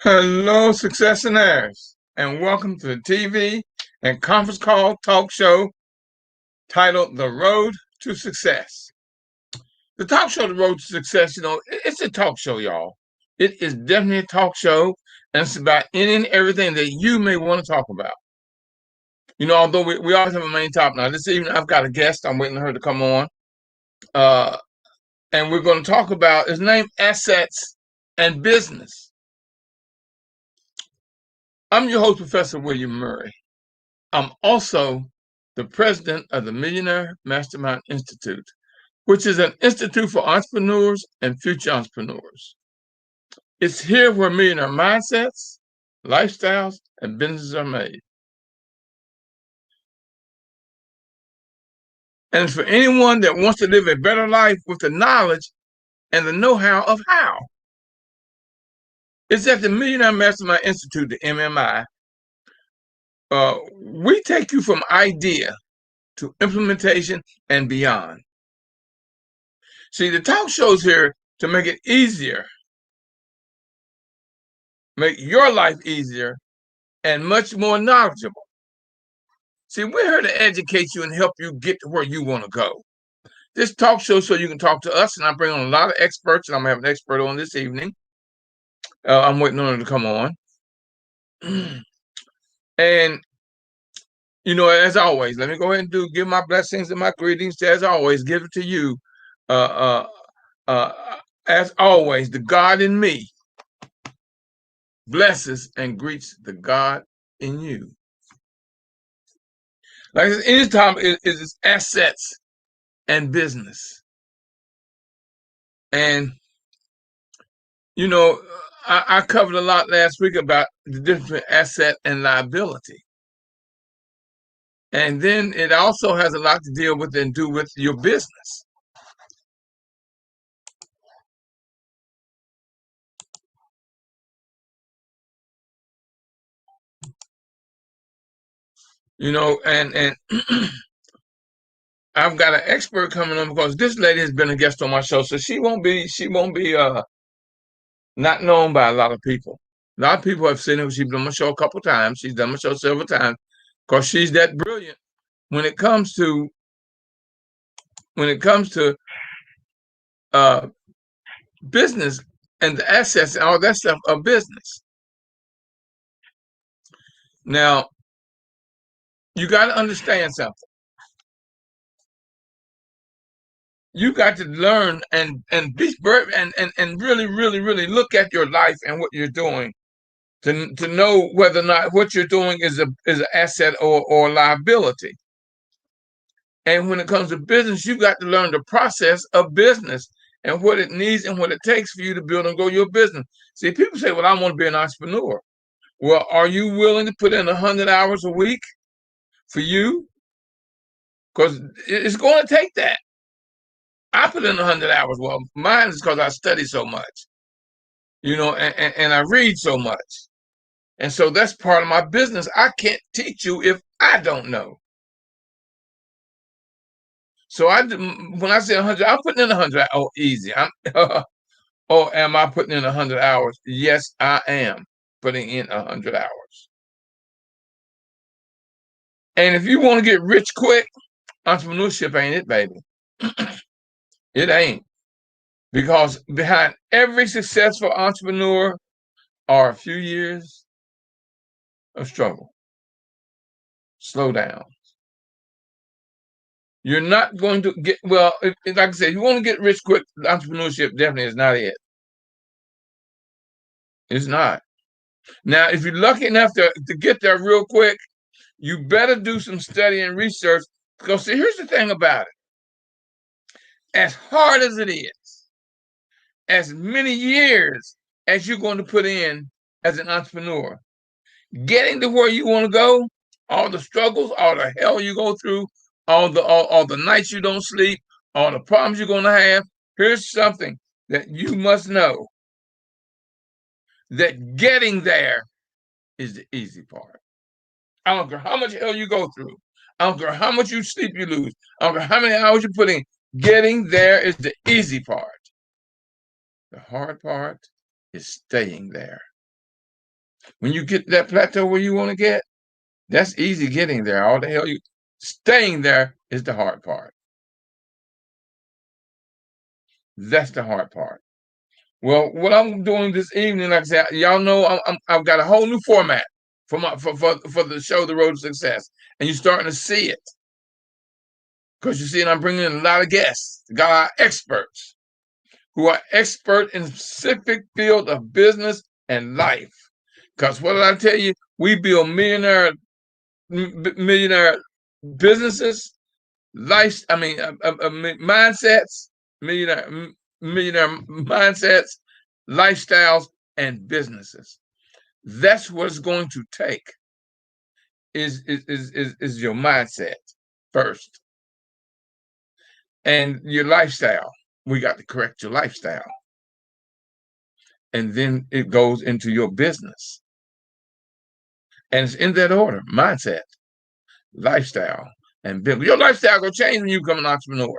Hello, successionaires, and welcome to the TV and conference call talk show titled The Road to Success. The talk show, The Road to Success, it's a talk show, y'all. It is definitely a talk show, and it's about any and everything that you may want to talk about. Although we always have a main topic. Now, this evening, I've got a guest. I'm waiting for her to come on. Uh, and we're going to talk about his name, assets and business. I'm your host, Professor William Murray. I'm also the president of the Millionaire Mastermind Institute, which is an institute for entrepreneurs and future entrepreneurs. It's here where millionaire mindsets, lifestyles, and businesses are made. And it's for anyone that wants to live a better life with the knowledge and the know-how of how. It's at the Millionaire Mastermind Institute, the MMI. We take you from idea to implementation and beyond. See, the talk show's here to make it easier, make your life easier, and much more knowledgeable. See, we're here to educate you and help you get to where you want to go. This talk show so you can talk to us, and I bring on a lot of experts, and I'm going to have an expert on this evening. I'm waiting on her to come on. And, as always, let me go ahead and give my blessings and my greetings. As always, give it to you. As always, the God in me blesses and greets the God in you. Like any time is assets and business. And, I covered a lot last week about the difference between asset and liability. And then it also has a lot to deal with and do with your business. And I've got an expert coming on because this lady has been a guest on my show, so she won't be not known by a lot of people. A lot of people have seen her. She's been on my show a couple times. She's done my show several times because she's that brilliant when it comes to business and the assets and all that stuff of business. Now, you got to understand something. You got to learn and be and really, really, really look at your life and what you're doing to know whether or not what you're doing is an asset or liability. And when it comes to business, you've got to learn the process of business and what it needs and what it takes for you to build and grow your business. See, people say, well, I want to be an entrepreneur. Well, are you willing to put in 100 hours a week for you? Because it's going to take that. I put in 100 hours. Well, mine is because I study so much, and I read so much. And so that's part of my business. I can't teach you if I don't know. So when I say 100, I'm putting in 100. Oh, easy. Oh, am I putting in 100 hours? Yes, I am putting in 100 hours. And if you want to get rich quick, entrepreneurship ain't it, baby. It ain't. Because behind every successful entrepreneur are a few years of struggle. Slow down. You're not going to get, well, like I said, you want to get rich quick, entrepreneurship definitely is not it. It's not. Now, if you're lucky enough to get there real quick, you better do some study and research. Because see, here's the thing about it. As hard as it is, as many years as you're going to put in as an entrepreneur, getting to where you want to go, all the struggles, all the hell you go through, all the nights you don't sleep, all the problems you're going to have, here's something that you must know. That getting there is the easy part. I don't care how much hell you go through. I don't care how much you sleep you lose. I don't care how many hours you put in. Getting there is the easy part. The hard part is staying there. When you get to that plateau where you want to get, that's easy getting there. All the hell you staying there is the hard part. That's the hard part. Well, what I'm doing this evening, like I said, y'all know I've got a whole new format for the show, The Road to Success, and you're starting to see it because you see, I'm bringing in a lot of guests, got our experts who are expert in specific field of business and life. Because what did I tell you? We build millionaire businesses, mindsets, millionaire mindsets, lifestyles, and businesses. That's what it's going to take. Is your mindset first, and your lifestyle. We got to correct your lifestyle, and then it goes into your business, and it's in that order: mindset, lifestyle, and business. Your lifestyle will change when you become an entrepreneur.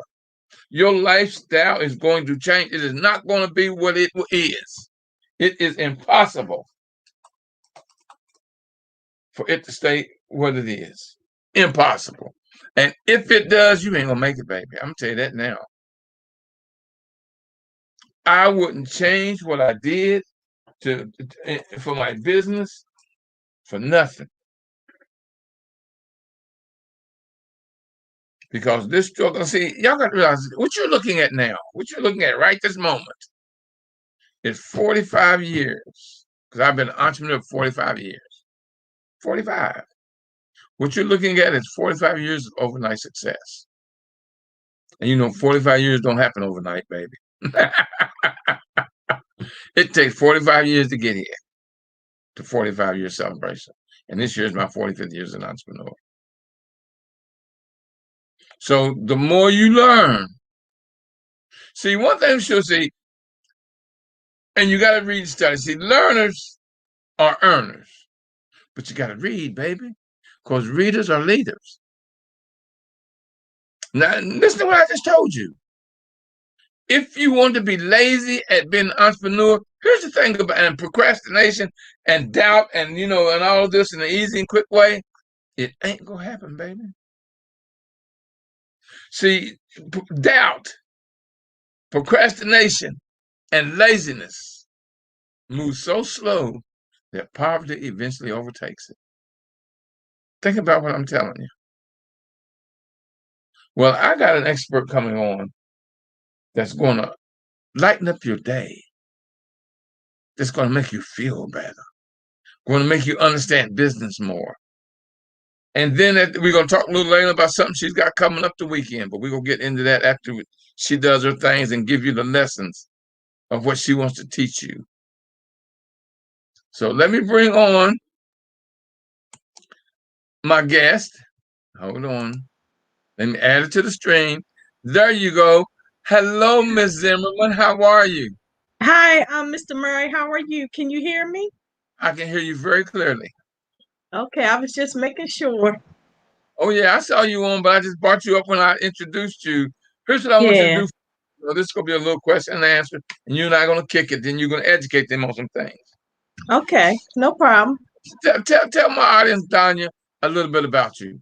Your lifestyle is going to change. It is not going to be what it is. It is impossible for it to stay what it is. Impossible. And if it does, you ain't gonna make it, baby. I'm gonna tell you that now. I wouldn't change what I did for my business for nothing. Because this struggle, see, y'all got to realize what you're looking at now, what you're looking at right this moment is 45 years. Because I've been an entrepreneur for 45 years. 45. What you're looking at is 45 years of overnight success. And you know, 45 years don't happen overnight, baby. It takes 45 years to get here, to 45-year celebration. And this year is my 45th year as an entrepreneur. So the more you learn, see, one thing she'll see, and you got to read and study. See, learners are earners, but you got to read, baby, because readers are leaders. Now, listen to what I just told you. If you want to be lazy at being an entrepreneur, here's the thing about and procrastination and doubt and and all of this in an easy and quick way, it ain't gonna happen, baby. See, doubt, procrastination, and laziness move so slow that poverty eventually overtakes it. Think about what I'm telling you. Well, I got an expert coming on that's going to lighten up your day. That's going to make you feel better. Going to make you understand business more. And then we're going to talk a little later about something she's got coming up the weekend, but we're going to get into that after she does her things and give you the lessons of what she wants to teach you. So let me bring on my guest. Hold on. Let me add it to the stream. There you go. Hello, Miss Zimmerman. How are you? Hi, Mr. Murray. How are you? Can you hear me? I can hear you very clearly. Okay, I was just making sure. Oh, yeah, I saw you on, but I just brought you up when I introduced you. Here's what I want you to Yeah. do. This is going to be a little question and answer, and you and I are going to kick it. Then you're going to educate them on some things. Okay, no problem. Tell my audience, Donya, a little bit about you.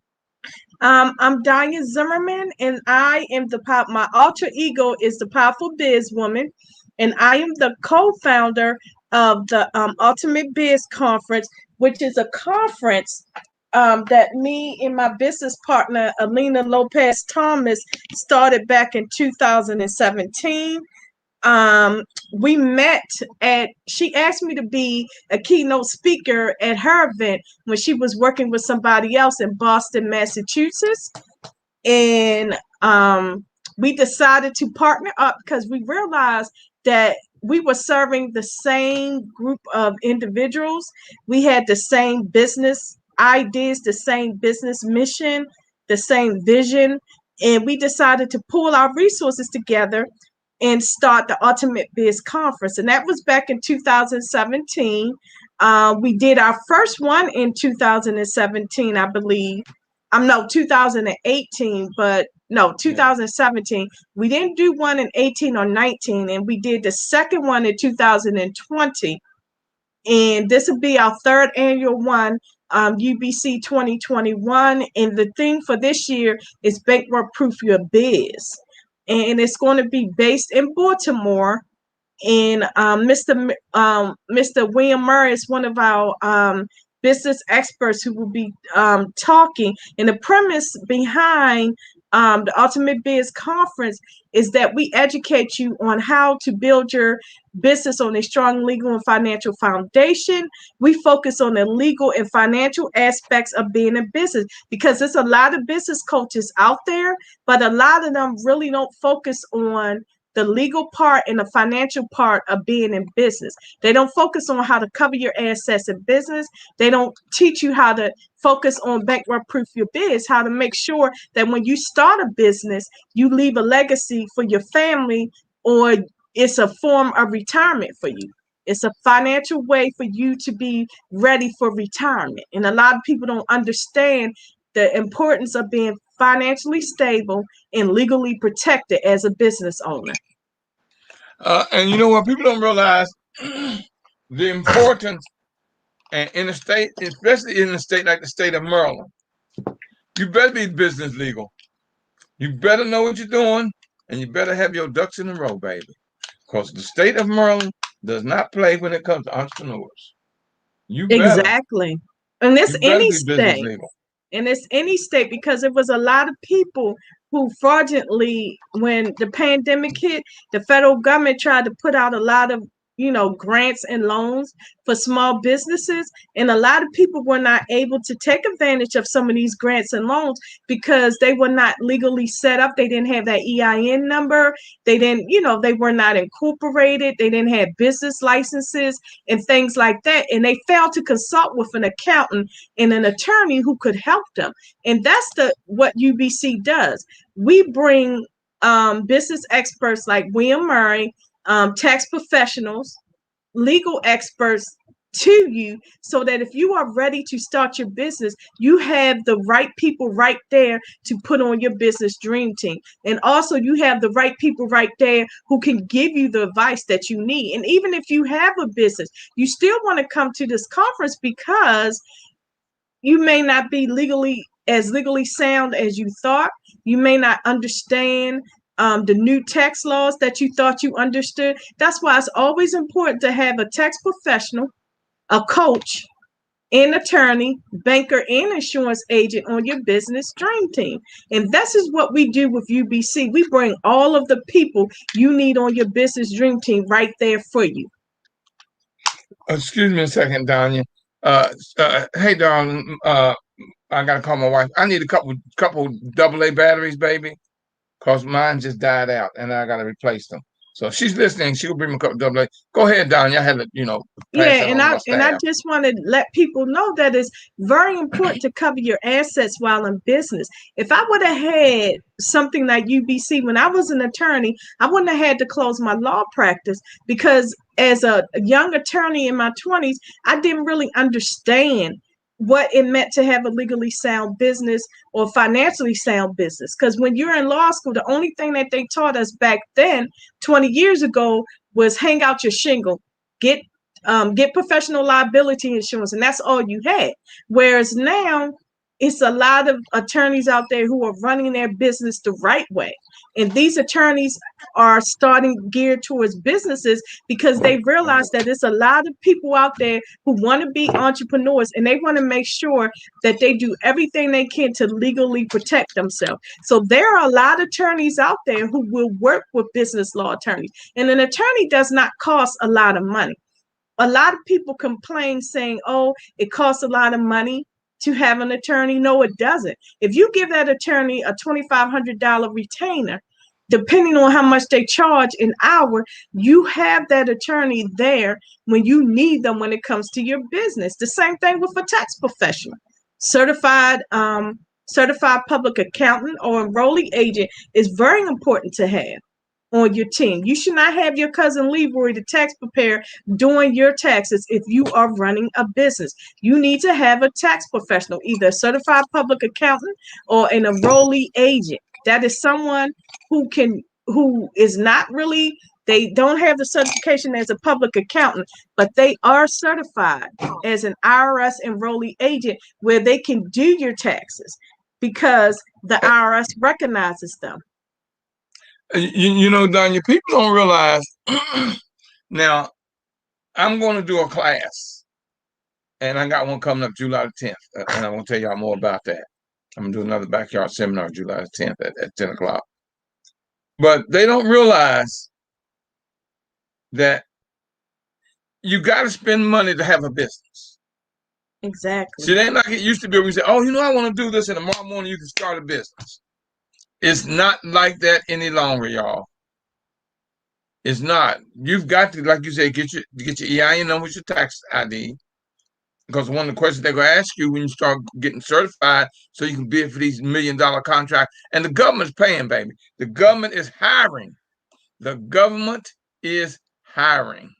I'm Donya Zimmerman, and I am my alter ego is the Powerful Biz Woman, and I am the co-founder of the Ultimate Biz Conference, which is a conference that me and my business partner Alina Lopez Thomas started back in 2017. We met she asked me to be a keynote speaker at her event when she was working with somebody else in Boston, Massachusetts. And we decided to partner up because we realized that we were serving the same group of individuals. We had the same business ideas, the same business mission, the same vision. And we decided to pool our resources together and start the Ultimate Biz Conference. And that was back in 2017. We did our first one in 2017, I believe. No, 2018, but no, 2017. We didn't do one in 18 or 19, and we did the second one in 2020. And this will be our third annual one, UBC 2021. And the theme for this year is Bankrupt Proof Your Biz. And it's going to be based in Baltimore. And Mr. William Murray is one of our business experts who will be talking. And the premise behind the Ultimate Biz Conference is that we educate you on how to build your business on a strong legal and financial foundation. We focus on the legal and financial aspects of being in business because there's a lot of business coaches out there, but a lot of them really don't focus on the legal part and the financial part of being in business. They don't focus on how to cover your assets in business. They don't teach you how to focus on bankrupt proof your biz, how to make sure that when you start a business, you leave a legacy for your family, or it's a form of retirement for you. It's a financial way for you to be ready for retirement. And a lot of people don't understand the importance of being financially stable and legally protected as a business owner. And you know what? People don't realize the importance in a state, especially in a state like the state of Maryland. You better be business legal. You better know what you're doing, and you better have your ducks in a row, baby. Because the state of Maryland does not play when it comes to entrepreneurs. Exactly. And it's You better any be business state. legal. And it's any state because there was a lot of people who fraudulently, when the pandemic hit, the federal government tried to put out a lot of, grants and loans for small businesses. And a lot of people were not able to take advantage of some of these grants and loans because they were not legally set up. They didn't have that EIN number. They didn't, they were not incorporated. They didn't have business licenses and things like that. And they failed to consult with an accountant and an attorney who could help them. And that's what UBC does. We bring business experts like William Murray, tax professionals, legal experts to you so that if you are ready to start your business, you have the right people right there to put on your business dream team. And also you have the right people right there who can give you the advice that you need. And even if you have a business, you still want to come to this conference because you may not be legally sound as you thought. You may not understand the new tax laws that you thought you understood. That's why it's always important to have a tax professional, a coach, an attorney, banker, and insurance agent on your business dream team. And this is what we do with UBC. We bring all of the people you need on your business dream team right there for you. Excuse me a second, Donya. Hey, darling, I gotta call my wife. I need a couple AA batteries, baby, because mine just died out, and I gotta replace them. So if she's listening, she'll bring me a couple AA. Go ahead, Donya. I had to, pass that on to my staff. And I just want to let people know that it's very important to cover your assets while in business. If I would have had something like UBC when I was an attorney, I wouldn't have had to close my law practice because as a young attorney in my 20s, I didn't really understand what it meant to have a legally sound business or financially sound business. Because when you're in law school, the only thing that they taught us back then, 20 years ago, was hang out your shingle, get professional liability insurance, and that's all you had. Whereas now, it's a lot of attorneys out there who are running their business the right way. And these attorneys are starting geared towards businesses because they realize that there's a lot of people out there who want to be entrepreneurs and they want to make sure that they do everything they can to legally protect themselves. So there are a lot of attorneys out there who will work with business law attorneys. And an attorney does not cost a lot of money. A lot of people complain saying, oh, it costs a lot of money to have an attorney. No, it doesn't. If you give that attorney a $2,500 retainer, depending on how much they charge an hour, you have that attorney there when you need them when it comes to your business. The same thing with a tax professional. Certified public accountant or enrolling agent is very important to have on your team. You should not have your cousin Leroy, the tax preparer, doing your taxes if you are running a business. You need to have a tax professional, either a certified public accountant or an enrollee agent. That is someone who is not really They don't have the certification as a public accountant, but they are certified as an IRS enrollee agent where they can do your taxes because the IRS recognizes them. You know, Donya, people don't realize. Now, I'm going to do a class, and I got one coming up July the 10th, and I'm going to tell y'all more about that. I'm going to do another backyard seminar July the 10th at 10 o'clock. But they don't realize that you got to spend money to have a business. Exactly. See, it ain't like it used to be where we say, oh, you know, I want to do this, and tomorrow morning you can start a business. It's not like that any longer, y'all. It's not. You've got to, like you say, get your EIN number with your tax ID. Because one of the questions they're going to ask you when you start getting certified so you can bid for these $1 million contracts. And the government's paying, baby. The government is hiring. The government is hiring.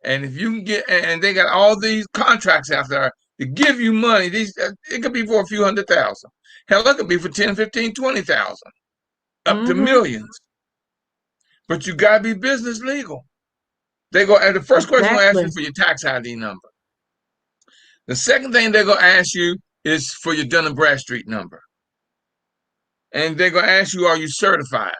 And if you can get, and they got all these contracts out there to give you money, it could be for a few $100,000. Hell, it could be for 10, 15, 20,000, up to millions. But you got to be business legal. They go, and the first question they're going to ask you for your tax ID number. The second thing they're going to ask you is for your Dun & Bradstreet number. And they're going to ask you, are you certified?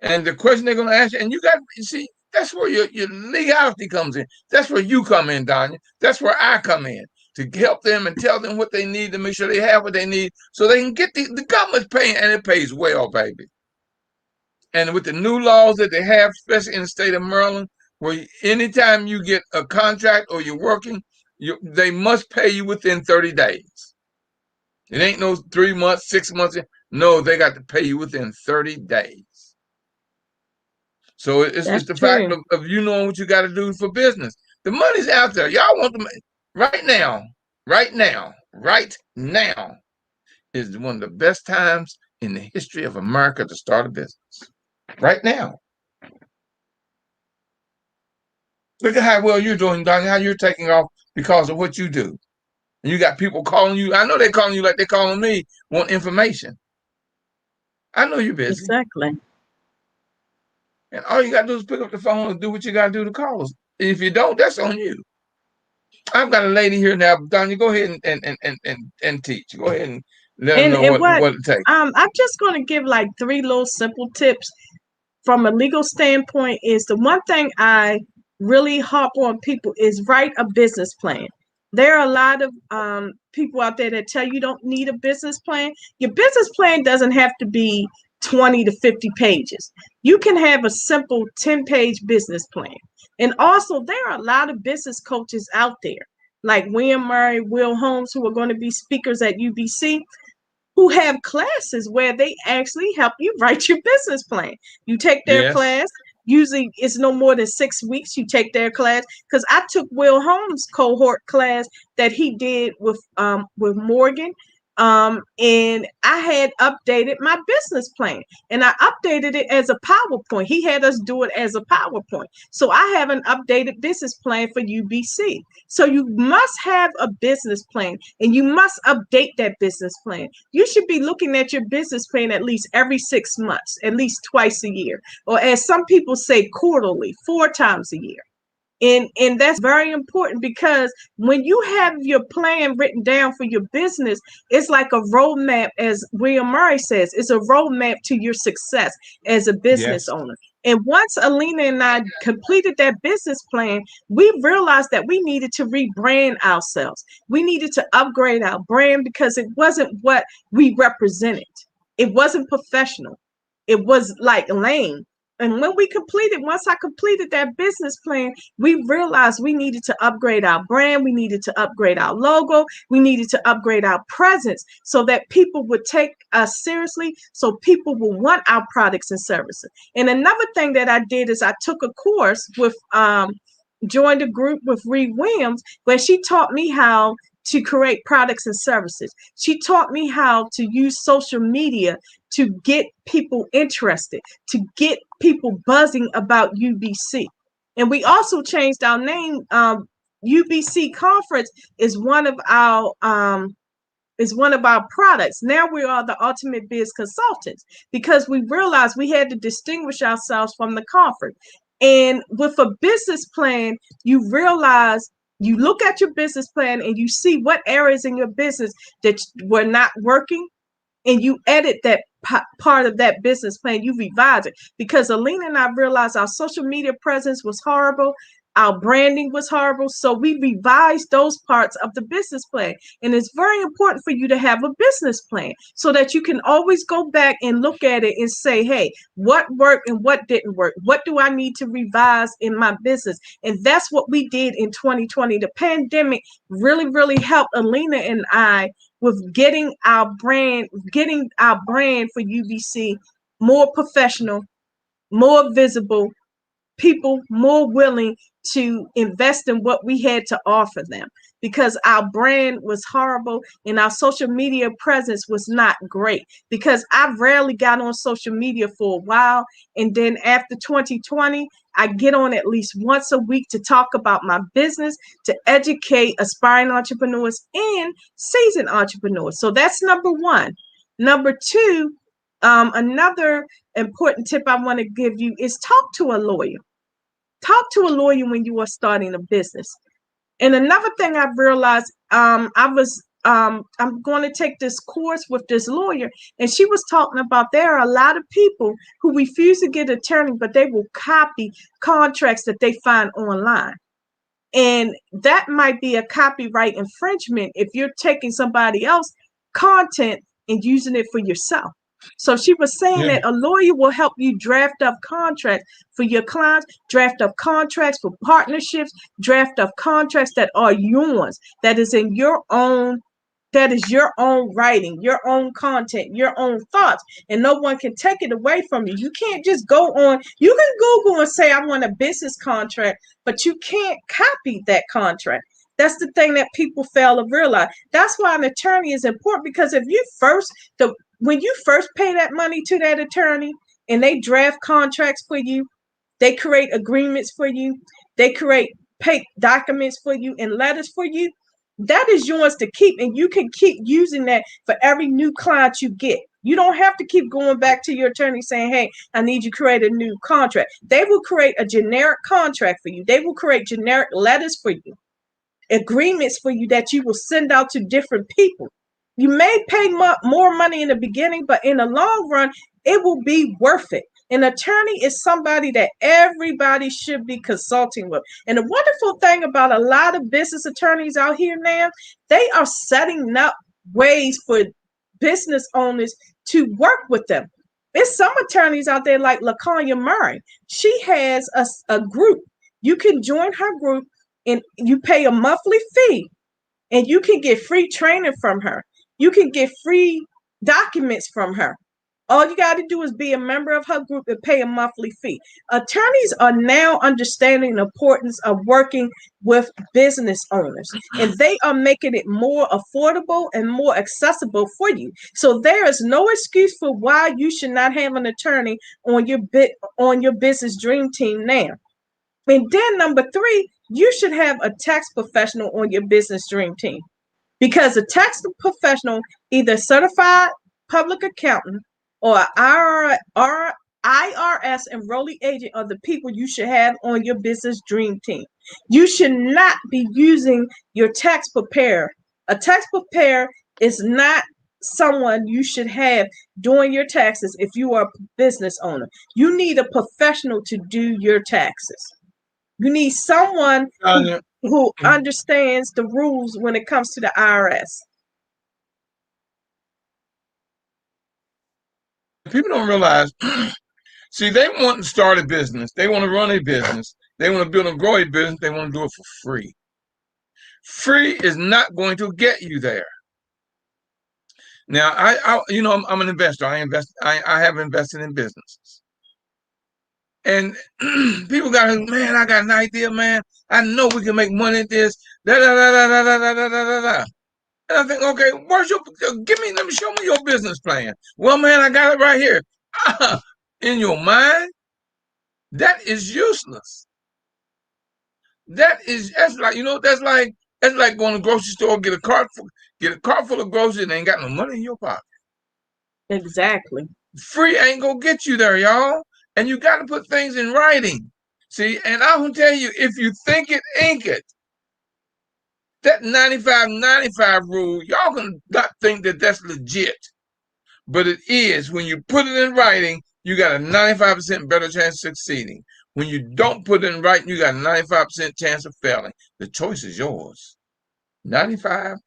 And the question they're going to ask you, and you see, that's where your legality comes in. That's where you come in, Donya. That's where I come in, to help them and tell them what they need to make sure they have what they need so they can get the government's paying, and it pays well, baby. And with the new laws that they have, especially in the state of Maryland, where anytime you get a contract or you're working, they must pay you within 30 days. It ain't no 3 months, 6 months. No, they got to pay you within 30 days. So it's the fact of you knowing what you got to do for business. The money's out there. Y'all want the money right now is one of the best times in the history of America to start a business. Right now. Look at how well you're doing, Donya, how you're taking off because of what you do. And you got people calling you. I know they're calling you like they're calling me, want information. I know you're busy. Exactly. And all you got to do is pick up the phone and do what you got to do to call us. If you don't, that's on you. I've got a lady here now. Donya, go ahead and teach. Go ahead and let them know what it takes. I'm just going to give like 3 little simple tips from a legal standpoint. Is the one thing I really harp on people is write a business plan. There are a lot of people out there that tell you don't need a business plan. Your business plan doesn't have to be 20 to 50 pages. You can have a simple 10-page business plan. And also, there are a lot of business coaches out there, like William Murray, Will Holmes, who are going to be speakers at UBC, who have classes where they actually help you write your business plan. You take their class. Usually it's no more than 6 weeks you take their class, because I took Will Holmes' cohort class that he did with Morgan. And I had updated my business plan, and I updated it as a PowerPoint. He had us do it as a PowerPoint. So I have an updated business plan for UBC. So you must have a business plan, and you must update that business plan. You should be looking at your business plan at least every 6 months, at least twice a year, or as some people say, quarterly, 4 times a year. And that's very important, because when you have your plan written down for your business, it's like a roadmap, as William Murray says, it's a roadmap to your success as a business owner. And once Alina and I completed that business plan, we realized that we needed to rebrand ourselves. We needed to upgrade our brand, because it wasn't what we represented. It wasn't professional. It was like lame. And when once I completed that business plan, we realized we needed to upgrade our brand. We needed to upgrade our logo. We needed to upgrade our presence so that people would take us seriously, so people will want our products and services. And another thing that I did is I took a course with, joined a group with Reed Williams, where she taught me how to create products and services. She taught me how to use social media to get people interested, to get people buzzing about UBC. And we also changed our name. UBC Conference is one of our is one of our products. Now we are the ultimate biz consultants because we realized we had to distinguish ourselves from the conference. And with a business plan, you realize you look at your business plan and you see what areas in your business that were not working, and you edit that part of that business plan, you revise it. Because Alina and I realized our social media presence was horrible, our branding was horrible, so we revised those parts of the business plan. And it's very important for you to have a business plan so that you can always go back and look at it and say, hey, what worked and what didn't work? What do I need to revise in my business? And that's what we did in 2020. The pandemic really, really helped Alina and I with getting our brand for UBC more professional, more visible, people more willing to invest in what we had to offer them, because our brand was horrible and our social media presence was not great, because I rarely got on social media for a while. And then after 2020, I get on at least once a week to talk about my business, to educate aspiring entrepreneurs and seasoned entrepreneurs. So that's number one. Number two, another important tip I want to give you is talk to a lawyer. Talk to a lawyer when you are starting a business. And another thing I've realized, I'm going to take this course with this lawyer, and she was talking about there are a lot of people who refuse to get an attorney, but they will copy contracts that they find online. And that might be a copyright infringement if you're taking somebody else's content and using it for yourself. So she was saying Yeah. that a lawyer will help you draft up contracts for your clients, draft up contracts for partnerships, draft up contracts that are yours, that is in your own, that is your own writing, your own content, your own thoughts, and no one can take it away from you. You can't just go on, you can Google and say, I want a business contract, but you can't copy that contract. That's the thing that people fail to realize. That's why an attorney is important, because if you first, when you first pay that money to that attorney and they draft contracts for you, they create agreements for you, they create pay documents for you and letters for you, that is yours to keep, and you can keep using that for every new client you get. You don't have to keep going back to your attorney saying, hey, I need you to create a new contract. They will create a generic contract for you. They will create generic letters for you, agreements for you that you will send out to different people. You may pay more money in the beginning, but in the long run, it will be worth it. An attorney is somebody that everybody should be consulting with. And the wonderful thing about a lot of business attorneys out here now, they are setting up ways for business owners to work with them. There's some attorneys out there like LaConya Murray. She has a group. You can join her group and you pay a monthly fee, and you can get free training from her. You can get free documents from her. All you got to do is be a member of her group and pay a monthly fee. Attorneys are now understanding the importance of working with business owners, and they are making it more affordable and more accessible for you. So there is no excuse for why you should not have an attorney on your business dream team now. And then number three, you should have a tax professional on your business dream team, because a tax professional, either certified public accountant or IRS enrollee agent, are the people you should have on your business dream team. You should not be using your tax preparer. A tax preparer is not someone you should have doing your taxes if you are a business owner. You need a professional to do your taxes. You need someone Donya, who understands the rules when it comes to the IRS. people don't realize. See, they want to start a business. They want to run a business. They want to build and grow a business. They want to do it for free. Free is not going to get you there. Now, I'm an investor. I have invested in businesses, and people got, man, I got an idea, man. I know we can make money at this. Da da da da da da da da da da. And I think, okay, let me show me your business plan. Well, man, I got it right here. In your mind, that is useless. That's like That's like going to the grocery store, get a cart full of groceries and ain't got no money in your pocket. Exactly. Free ain't gonna get you there, y'all. And you got to put things in writing. See, and I'm gonna tell you, if you think it, ink it. That 95-95 rule, y'all can not think that that's legit, but it is. When you put it in writing, you got a 95% better chance of succeeding. When you don't put it in writing, you got a 95% chance of failing. The choice is yours. 95-95.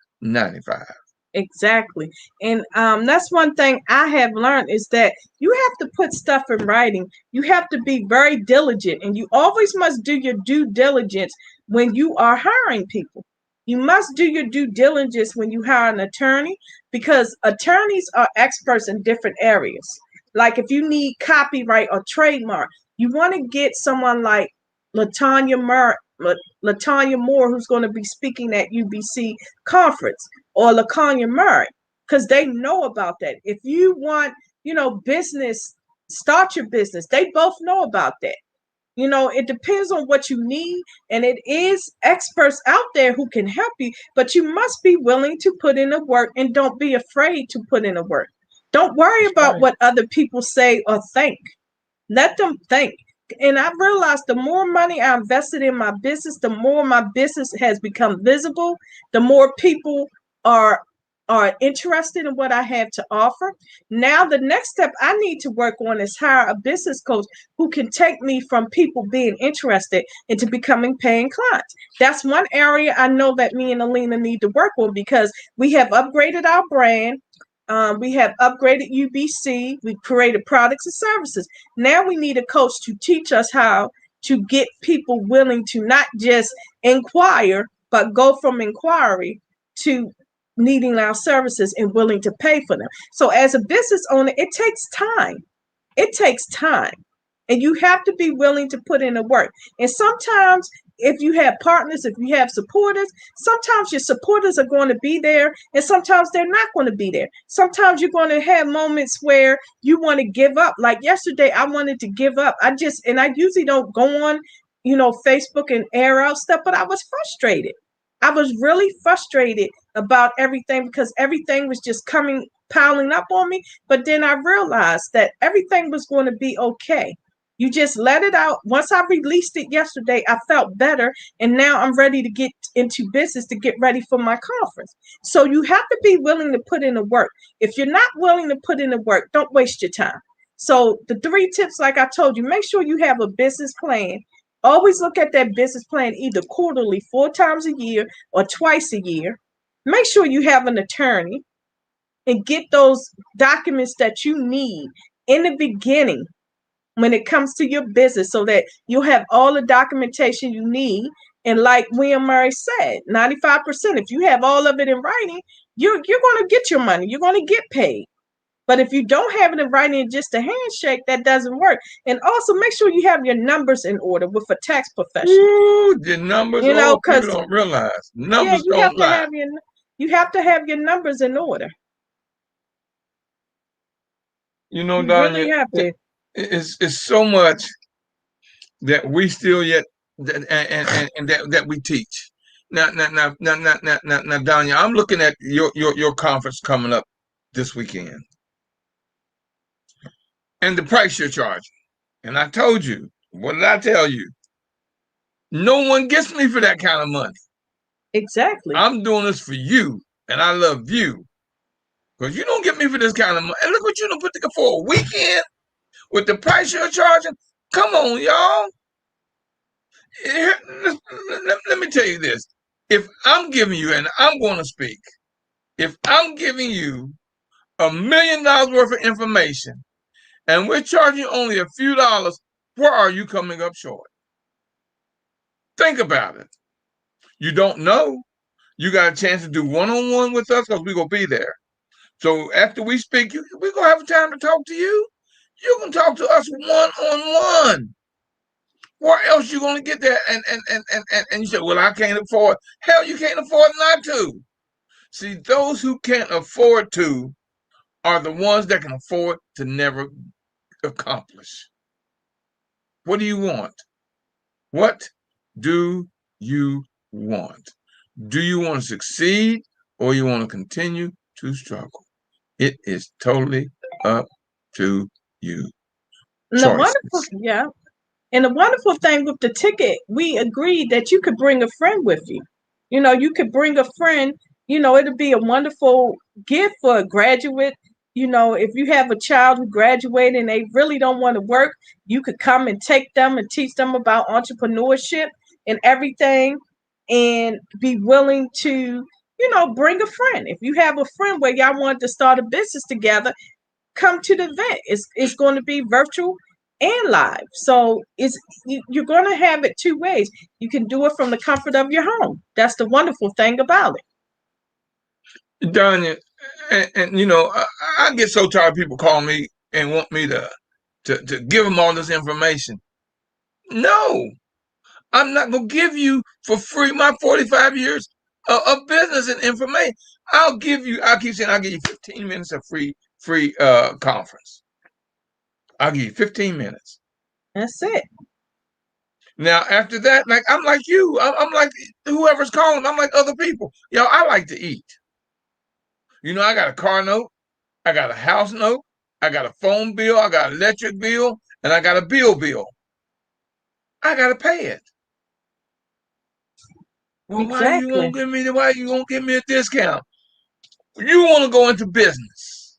Exactly. And that's one thing I have learned is that you have to put stuff in writing. You have to be very diligent, and you always must do your due diligence when you are hiring people. You must do your due diligence when you hire an attorney because attorneys are experts in different areas. Like if you need copyright or trademark, you want to get someone like Latanya Mur- Latanya Moore, who's going to be speaking at UBC conference, or LaConya Murray, because they know about that. If you want, business, start your business. They both know about that. It depends on what you need, and it is experts out there who can help you, but you must be willing to put in the work and don't be afraid to put in the work. Don't worry That's about right. what other people say or think. Let them think. And I realized the more money I invested in my business, the more my business has become visible, the more people are are interested in what I have to offer. Now the next step I need to work on is hire a business coach who can take me from people being interested into becoming paying clients. That's one area I know that me and Alina need to work on because we have upgraded our brand. We have upgraded UBC. We created products and services. Now we need a coach to teach us how to get people willing to not just inquire, but go from inquiry to needing our services and willing to pay for them. So as a business owner, it takes time. It takes time. And you have to be willing to put in the work. And sometimes, if you have partners, if you have supporters, sometimes your supporters are going to be there and sometimes they're not going to be there. Sometimes you're going to have moments where you want to give up. Like yesterday, I wanted to give up. And I usually don't go on, Facebook and air out stuff, but I was frustrated. I was really frustrated about everything because everything was just piling up on me. But then I realized that everything was going to be okay. You just let it out. Once I released it yesterday, I felt better. And now I'm ready to get into business to get ready for my conference. So you have to be willing to put in the work. If you're not willing to put in the work, don't waste your time. So the 3 tips, like I told you, make sure you have a business plan. Always look at that business plan either quarterly, 4 times a year, or twice a year. Make sure you have an attorney and get those documents that you need in the beginning when it comes to your business so that you'll have all the documentation you need. And like William Murray said, 95%, if you have all of it in writing, you're going to get your money. You're going to get paid. But if you don't have it in writing and just a handshake, that doesn't work. And also make sure you have your numbers in order with a tax professional. Ooh, the numbers, oh, people Because don't realize. yeah, Numbers don't lie. you have to have your numbers in order. You know, You really Donya, have to. it's so much that we still yet and that we teach. Now, Donya, I'm looking at your conference coming up this weekend and the price you're charging. And I told you, what did I tell you? No one gets me for that kind of money. Exactly. I'm doing this for you, and I love you. Because you don't get me for this kind of money. And look what you done put together for a weekend with the price you're charging. Come on, y'all. Let me tell you this. If I'm giving you, and I'm going to speak, if I'm giving you $1 million worth of information and we're charging only a few dollars, where are you coming up short? Think about it. You don't know. You got a chance to do one-on-one with us because we're going to be there. So after we speak, we're going to have time to talk to you. You can talk to us one-on-one. Where else you going to get there? And you say, well, I can't afford. Hell, you can't afford not to. See, those who can't afford to are the ones that can afford to never accomplish. What do you want? What do you want? Do you want to succeed or you want to continue to struggle? It is totally up to you. And the wonderful, Choices. yeah. And the wonderful thing with the ticket, we agreed that you could bring a friend with you. You know, you could bring a friend, it'd be a wonderful gift for a graduate. If you have a child who graduated and they really don't want to work, you could come and take them and teach them about entrepreneurship and everything and be willing to, bring a friend. If you have a friend where y'all wanted to start a business together, come to the event. It's going to be virtual and live. So you're going to have it two ways. You can do it from the comfort of your home. That's the wonderful thing about it. Donya, I get so tired of people calling me and want me to give them all this information. No, I'm not going to give you for free my 45 years of business and information. I keep saying I'll give you 15 minutes of free conference. I'll give you 15 minutes. That's it. Now, after that, like I'm like you. I'm like whoever's calling. I'm like other people. I like to eat. I got a car note. I got a house note. I got a phone bill. I got an electric bill. And I got a bill. I got to pay it. Well, Exactly. why you gonna give me a discount? You want to go into business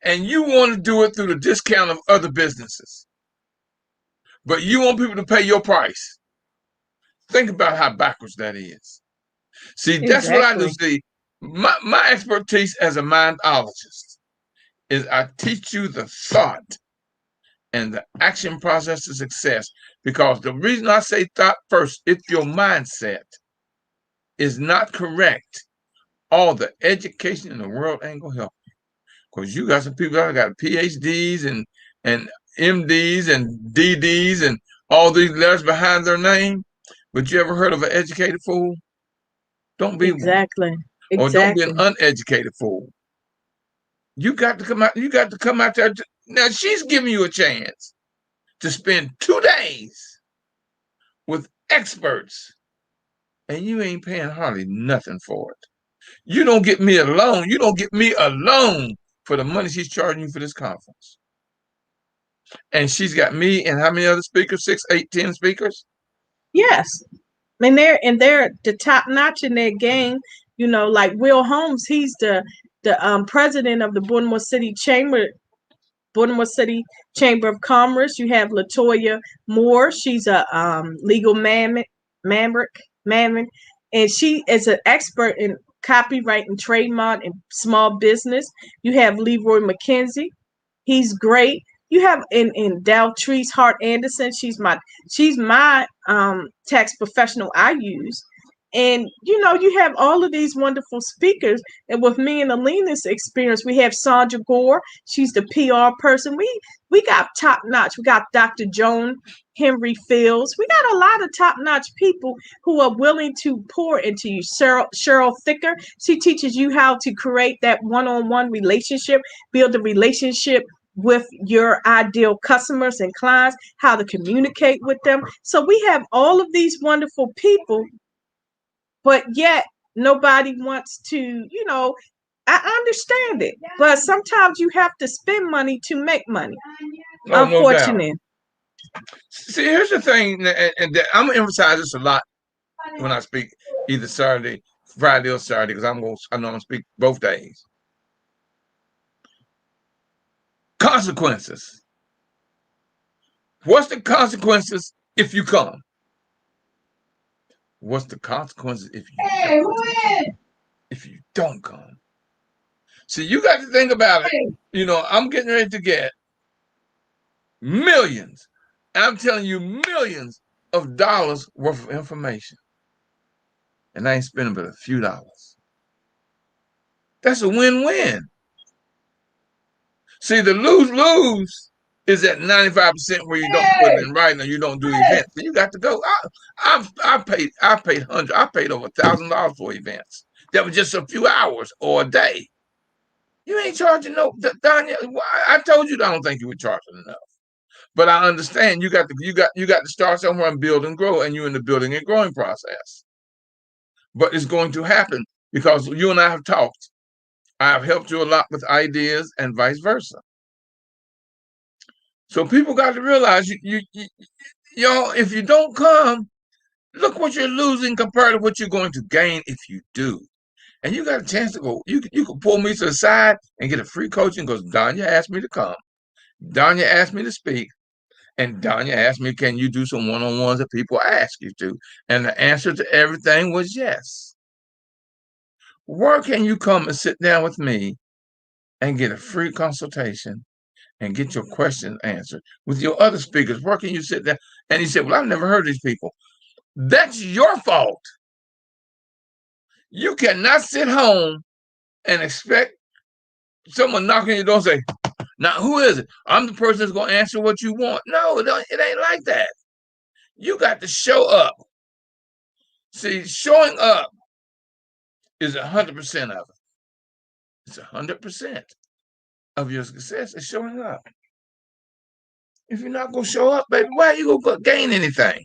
and you want to do it through the discount of other businesses, but you want people to pay your price. Think about how backwards that is. See, that's what I do. Exactly. See, my expertise as a mindologist is I teach you the thought and the action process to success. Because the reason I say thought first, if your mindset is not correct, all the education in the world ain't gonna help. Because you got some people that got PhDs and MDs and DDs and all these letters behind their name. But you ever heard of an educated fool? Don't be one. Exactly. Or don't be an Exactly. uneducated fool. You got to come out. You got to come out there. Now she's giving you a chance to spend 2 days with experts, and you ain't paying hardly nothing for it. You don't get me alone. You don't get me alone for the money she's charging you for this conference. And she's got me and how many other speakers? 6, 8, 10 speakers? Yes. And they're the top notch in their game. Like Will Holmes, he's the president of the Baltimore City Chamber of Commerce. You have Latoya Moore. She's a legal mammoth, and she is an expert in copyright and trademark and small business. You have Leroy McKenzie. He's great. You have in Daltrice Hart Anderson. She's my tax professional I use. And you have all of these wonderful speakers. And with me and Alina's experience, we have Sandra Gore. She's the PR person. We got top notch. We got Dr. Joan Henry Fields. We got a lot of top notch people who are willing to pour into you. Cheryl Thicker, she teaches you how to create that one-on-one relationship, build a relationship with your ideal customers and clients, how to communicate with them. So we have all of these wonderful people, but yet nobody wants to, I understand it, but sometimes you have to spend money to make money, Oh, no doubt. unfortunately. See, here's the thing, and I'm gonna emphasize this a lot when I speak either Friday or Saturday, because I know I'm gonna speak both days. Consequences. What's the consequences if you come? What's the consequences if you don't come? See, you got to think about it. I'm getting ready to get millions. I'm telling you, millions of dollars worth of information. And I ain't spending but a few dollars. That's a win-win. See, the lose-lose is at 95% where you don't put it in writing or you don't do events. So you got to go. I paid hundreds. I paid over $1,000 for events. That was just a few hours or a day. You ain't charging no, Donya. I told you I don't think you were charging enough. But I understand you got to start somewhere and build and grow, and you're in the building and growing process. but it's going to happen because you and I have talked. I have helped you a lot with ideas and vice versa. So people got to realize y'all, if you don't come, look what you're losing compared to what you're going to gain if you do. And you got a chance to go. You can pull me to the side and get a free coaching because Donya asked me to come. Donya asked me to speak. And Donya asked me, can you do some one-on-ones that people ask you to? And the answer to everything was yes. Where can you come and sit down with me and get a free consultation and get your questions answered with your other speakers? Where can you sit down? And he said, well, I've never heard these people. That's your fault. You cannot sit home and expect someone knocking your door and say, now who is it? I'm the person that's going to answer what you want. No, it ain't like that. You got to show up. See, showing up is 100% of it. It's 100% of your success is showing up. If you're not going to show up, baby, why are you going to gain anything?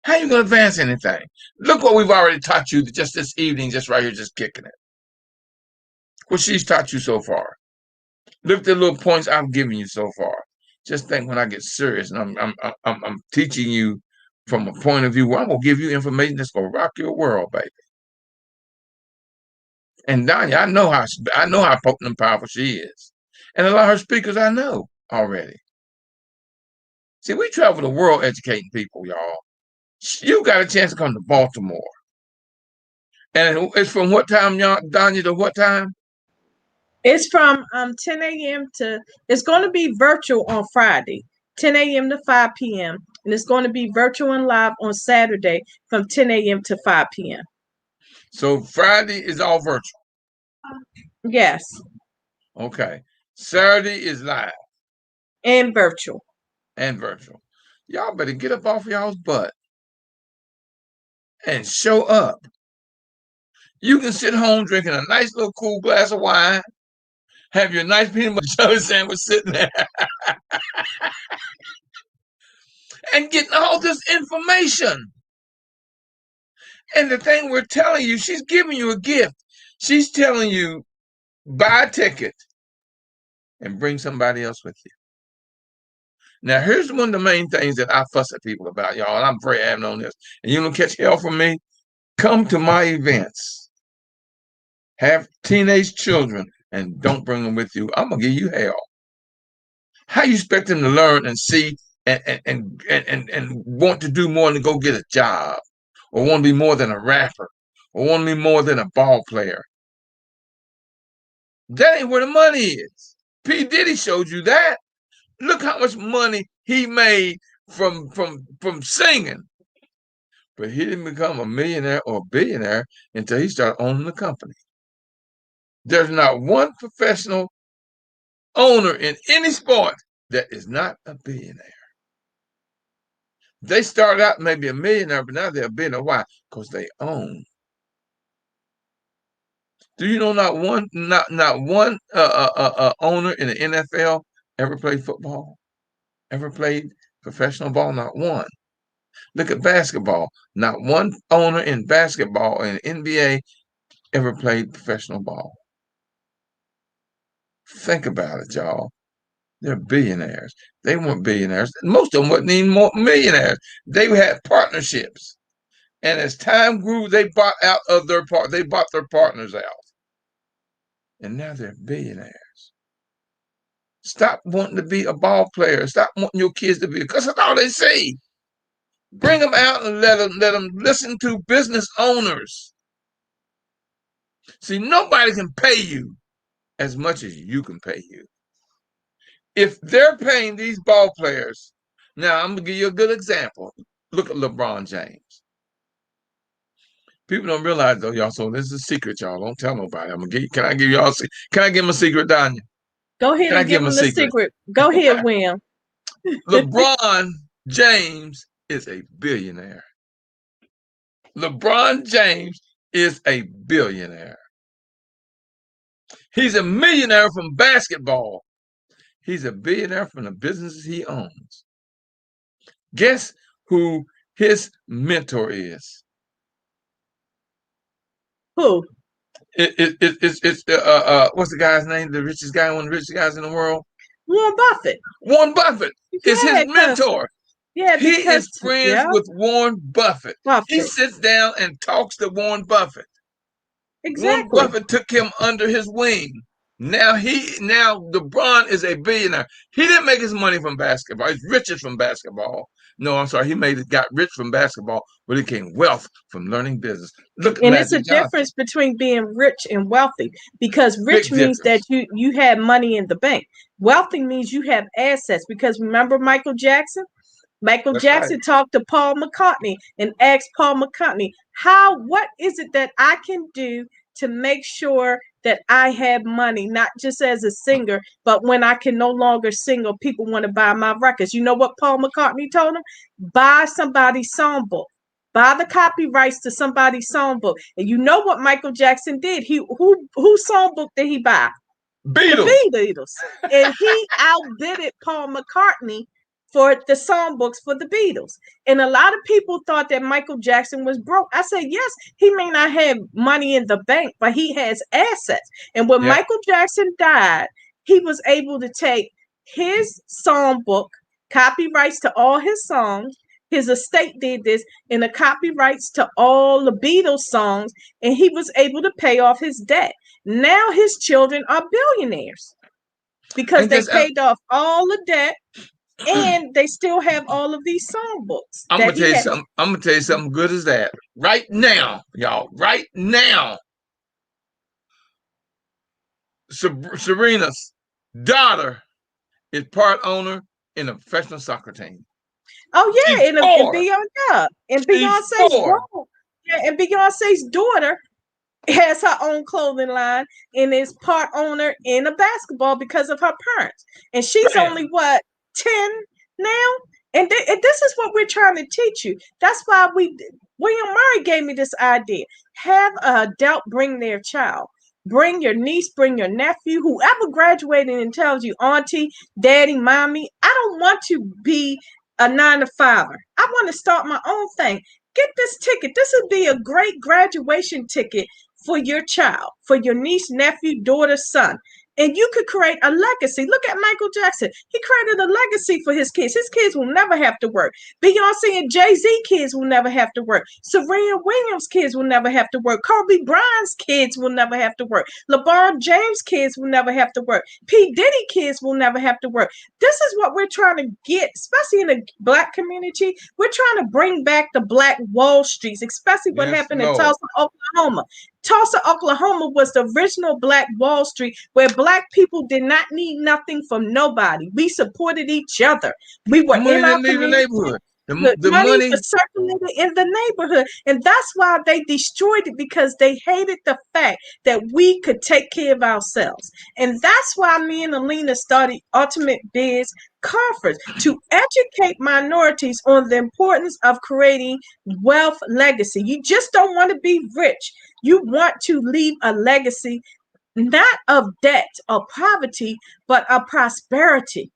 How are you going to advance anything? Look what we've already taught you just this evening, just right here, just kicking it. What she's taught you so far. Look at the little points I'm giving you so far. Just think when I get serious and I'm teaching you from a point of view where I'm going to give you information that's going to rock your world, baby. And Donya, I know how potent and powerful she is. And a lot of her speakers I know already. See, we travel the world educating people, y'all. You got a chance to come to Baltimore. And it's from what time, y'all, Donya, to what time? It's from 10 a.m. to, it's going to be virtual on Friday, 10 a.m. to 5 p.m. And it's going to be virtual and live on Saturday from 10 a.m. to 5 p.m. So Friday is all virtual. Yes. Okay. Saturday is live. And virtual. And virtual. Y'all better get up off y'all's butt and show up. You can sit home drinking a nice little cool glass of wine, have your nice peanut butter jelly sandwich sitting there, and getting all this information. And the thing we're telling you, she's giving you a gift. She's telling you, buy a ticket and bring somebody else with you. Now, here's one of the main things that I fuss at people about, y'all, and I'm very adamant on this. And you don't catch hell from me? Come to my events. Have teenage children and don't bring them with you. I'm going to give you hell. How you expect them to learn and see and want to do more than go get a job or want to be more than a rapper or want to be more than a ball player? That ain't where the money is. P. Diddy showed you that. Look how much money he made from singing. But he didn't become a millionaire or a billionaire until he started owning the company. There's not one professional owner in any sport that is not a billionaire. They started out maybe a millionaire, but now they're a billionaire. Why? Because they own. Do you know not one owner in the NFL ever played football? Ever played professional ball? Not one. Look at basketball. Not one owner in basketball and NBA ever played professional ball. Think about it, y'all. They're billionaires. They weren't billionaires. Most of them wasn't even millionaires. They had partnerships. And as time grew, they bought out of their part. They bought their partners out. And now they're billionaires. Stop wanting to be a ball player. Stop wanting your kids to be, because that's all they see. Bring them out and let them listen to business owners. See, nobody can pay you as much as you can pay you. If they're paying these ball players, now I'm gonna give you a good example. Look at LeBron James. People don't realize though, y'all. So this is a secret, y'all. Don't tell nobody. Can I give y'all? Can I give him a secret, Donya? Go ahead Can I and give give him a him the secret? secret. Go ahead, William. LeBron James is a billionaire. LeBron James is a billionaire. He's a millionaire from basketball. He's a billionaire from the businesses he owns. Guess who his mentor is? Who? It's what's the guy's name? The richest guy, one of the richest guys in the world. Warren Buffett. Warren Buffett is his Yeah, cause mentor. yeah, He because is friends yeah, with Warren Buffett. He Buffett. sits down and talks to Warren Buffett. Warren Exactly. Buffett took him under his wing. Now LeBron is a billionaire. He didn't make his money from basketball. His riches from basketball. No, I'm sorry. Got rich from basketball, but he came wealth from learning business. Look at And it's a Magic Johnson. difference between being rich and wealthy, because rich Big means that difference. you have money in the bank. Wealthy means you have assets, because remember Michael Jackson? Michael That's right. Jackson talked to Paul McCartney and asked Paul McCartney, what is it that I can do to make sure that I have money, not just as a singer, but when I can no longer sing or people want to buy my records? You know what Paul McCartney told him? Buy somebody's songbook. Buy the copyrights to somebody's songbook. And you know what Michael Jackson did? Whose songbook did he buy? The Beatles. Beatles. And he outbidded Paul McCartney for the songbooks for the Beatles. And a lot of people thought that Michael Jackson was broke. I said, yes, he may not have money in the bank, but he has assets. And when Yeah. Michael Jackson died, he was able to take his songbook, copyrights to all his songs. His estate did this, and the copyrights to all the Beatles songs, and he was able to pay off his debt. Now his children are billionaires because And they guess I'm, paid off all the debt, and they still have all of these songbooks I'm that gonna tell he you had. something. I'm gonna tell you something good as that. Right now, y'all. Right now, Serena's daughter is part owner in a professional soccer team. Oh She's yeah, and four. Beyonce and She's Beyonce's four. grown. Yeah, and Beyonce's daughter has her own clothing line and is part owner in a basketball because of her parents. And she's only Bam. what, 10 now? And this is what we're trying to teach you. That's why William Murray gave me this idea. Have an adult bring their child. Bring your niece, bring your nephew, whoever graduated and tells you, auntie, daddy, mommy, I don't want to be a 9 to 5er. I want to start my own thing. Get this ticket. This would be a great graduation ticket for your child, for your niece, nephew, daughter, son. And you could create a legacy. Look at Michael Jackson. He created a legacy for his kids. His kids will never have to work. Beyonce and Jay-Z kids will never have to work. Serena Williams kids will never have to work. Kobe Bryant's kids will never have to work. LeBron James kids will never have to work. P. Diddy kids will never have to work. This is what we're trying to get, especially in the Black community. We're trying to bring back the Black Wall Streets, especially what Yes, happened in Lord. Tulsa, Oklahoma. Tulsa, Oklahoma was the original Black Wall Street, where Black people did not need nothing from nobody. We supported each other. We The were money in our didn't leave the community. neighborhood. The The money money. was circulated in the neighborhood. And that's why they destroyed it, because they hated the fact that we could take care of ourselves. And that's why me and Alina started Ultimate Biz Conference, to educate minorities on the importance of creating wealth legacy. You just don't want to be rich. You want to leave a legacy, not of debt or poverty, but of prosperity.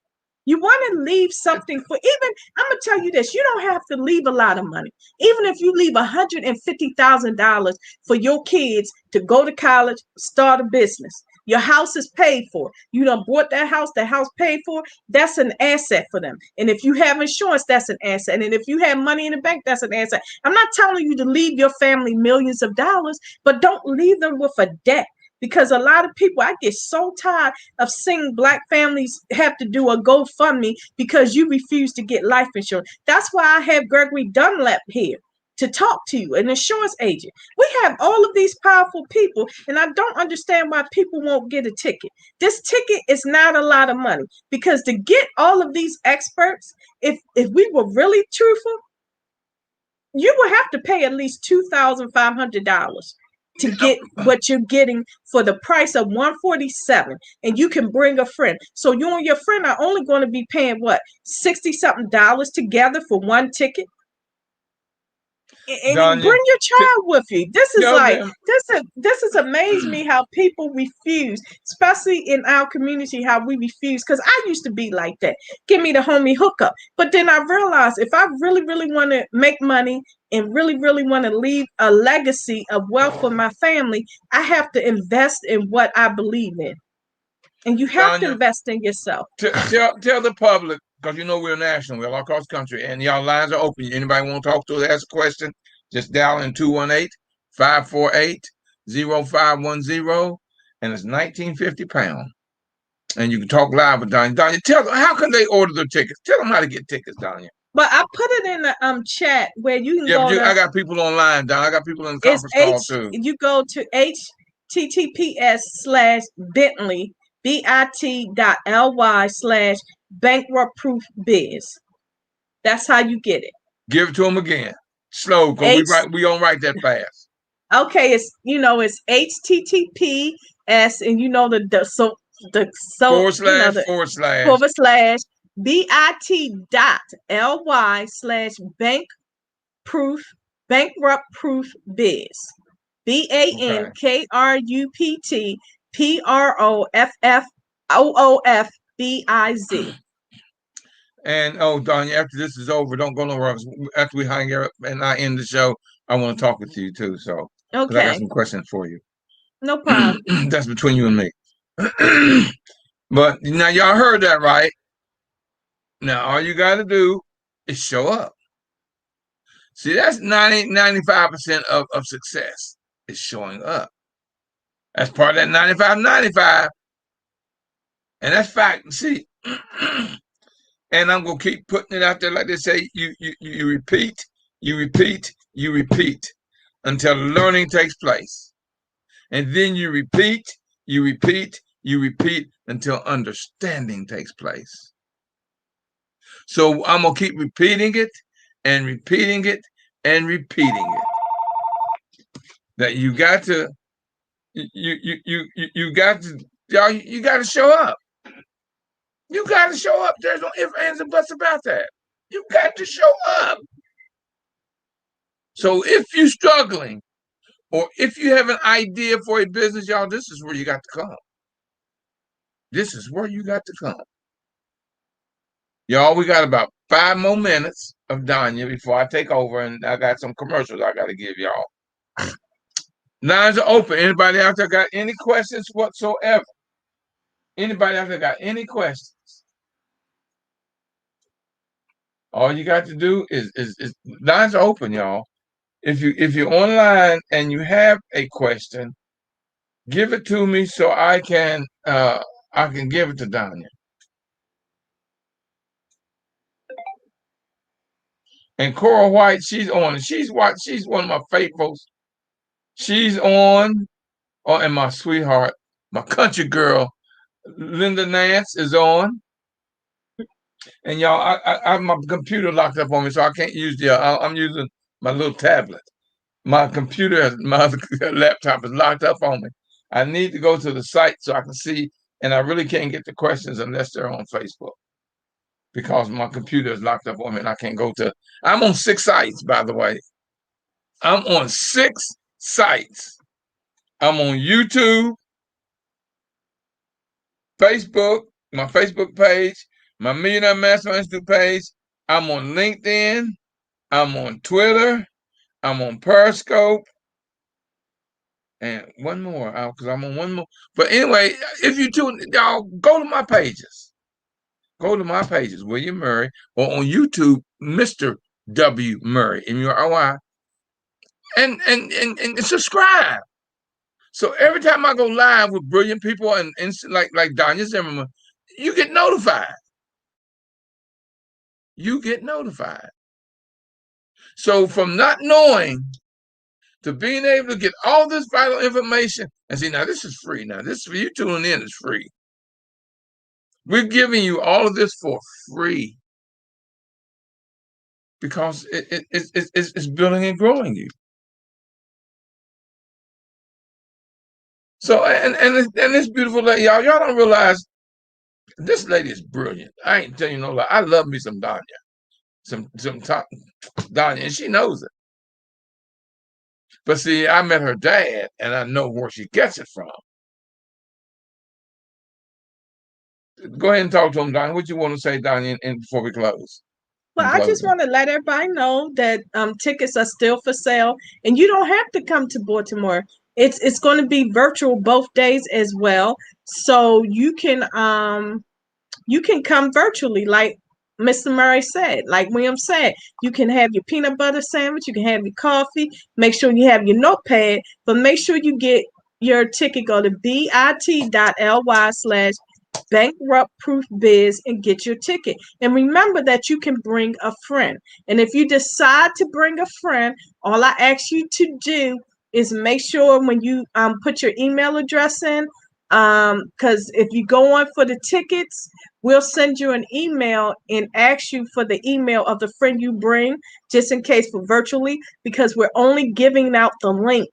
You want to leave something for, even, I'm going to tell you this, you don't have to leave a lot of money. Even if you leave $150,000 for your kids to go to college, start a business. Your house is paid for. You done bought that house, the house paid for. That's an asset for them. And if you have insurance, that's an asset. And if you have money in the bank, that's an asset. I'm not telling you to leave your family millions of dollars, but don't leave them with a debt. Because a lot of people, I get so tired of seeing Black families have to do a GoFundMe because you refuse to get life insurance. That's why I have Gregory Dunlap here to talk to you, an insurance agent. We have all of these powerful people, and I don't understand why people won't get a ticket. This ticket is not a lot of money, because to get all of these experts, if we were really truthful, you will have to pay at least $2,500 to get what you're getting for the price of 147, and you can bring a friend. So you and your friend are only going to be paying what, 60 something dollars together for one ticket. and you Donya, bring your child with you. This is tell like them. this has amazed me how people refuse, especially in our community, how we refuse. Because I used to be like that. Give me the homie hookup. But then I realized if I really, really want to make money and really, really want to leave a legacy of wealth for my family, I have to invest in what I believe in. And you have to Donya, invest in yourself. tell the public, because you know we're national, we're all across the country, and y'all lines are open. Anybody want to talk to us, ask a question, just dial in 218-548-0510, and it's 1950 £. And you can talk live with Donya. Donya, tell them, how can they order their tickets? Tell them how to get tickets, Donya. But I put it in the chat where you can Yeah, but go to. I got people online, Donya. I got people in the It's conference H. call too. You go to https/Bentley bit.ly/bankruptproofbiz. That's how you get it. Give it to them again, slow, because H. we don't write that fast. Okay, it's https and the Forward slash. bit.ly/bank proof bankrupt proof biz. Okay. BANKRUPTPROFFOOFBIZ. And Donya, after this is over, don't go nowhere. After we hang up and I end the show, I want to talk with you too. So, because I got Okay, some questions for you. no problem. That's between you and me. But now y'all heard that, right? Now all you got to do is show up. See, that's 95% of success is showing up. That's part of that 95. And that's fact. See, and I'm gonna keep putting it out there like they say. You repeat, you repeat, you repeat until learning takes place, and then you repeat, you repeat, you repeat until understanding takes place. So I'm gonna keep repeating it and repeating it and repeating it. That you got to, you got to, y'all, you got to show up. You got to show up. There's no ifs, ands, and buts about that. You got to show up. So if you're struggling, or if you have an idea for a business, y'all, this is where you got to come. This is where you got to come. Y'all, we got about 5 more minutes of Donya before I take over, and I got some commercials I got to give y'all. Lines are open. Anybody out there got any questions whatsoever? Anybody out there got any questions? All you got to do is lines are open, y'all. If you're online and you have a question, give it to me so I can give it to Donya. And Cora White, she's on. She's one of my faithfuls. She's on. Oh, and my sweetheart, my country girl, Linda Nance is on. And y'all, I have my computer locked up on me, so I can't use I'm using my little tablet. My computer, my laptop is locked up on me. I need to go to the site so I can see, and I really can't get the questions unless they're on Facebook because my computer is locked up on me and I can't go to. I'm on 6 sites, by the way. I'm on 6 sites. I'm on YouTube, Facebook, my Facebook page, my Millionaire Mastermind Institute page. I'm on LinkedIn. I'm on Twitter. I'm on Periscope. And one more, because I'm on one more. But anyway, if you tune, y'all go to my pages. Go to my pages, William Murray, or on YouTube, Mr. W. Murray, MURRY, and subscribe. So every time I go live with brilliant people and like Donya Zimmerman, you get notified. You get notified. So from not knowing to being able to get all this vital information and see, now this is free. Now this for you tuning in is free. We're giving you all of this for free because it's building and growing you. So and this beautiful lady, y'all don't realize this lady is brilliant. I ain't telling you no lie. I love me some Donya, some top Donya, and she knows it. But see, I met her dad, and I know where she gets it from. Go ahead and talk to him, Donya. What you want to say, Donya, before we close? Well, In I just closing, want to let everybody know that tickets are still for sale, and you don't have to come to Baltimore. It's going to be virtual both days as well, so you can come virtually, like Mr. Murray said, like William said. You can have your peanut butter sandwich, you can have your coffee. Make sure you have your notepad, but make sure you get your ticket. Go to bit.ly/bankruptproofbiz and get your ticket. And remember that you can bring a friend. And if you decide to bring a friend, all I ask you to do is make sure when you put your email address in, because if you go on for the tickets, we'll send you an email and ask you for the email of the friend you bring, just in case for virtually, because we're only giving out the link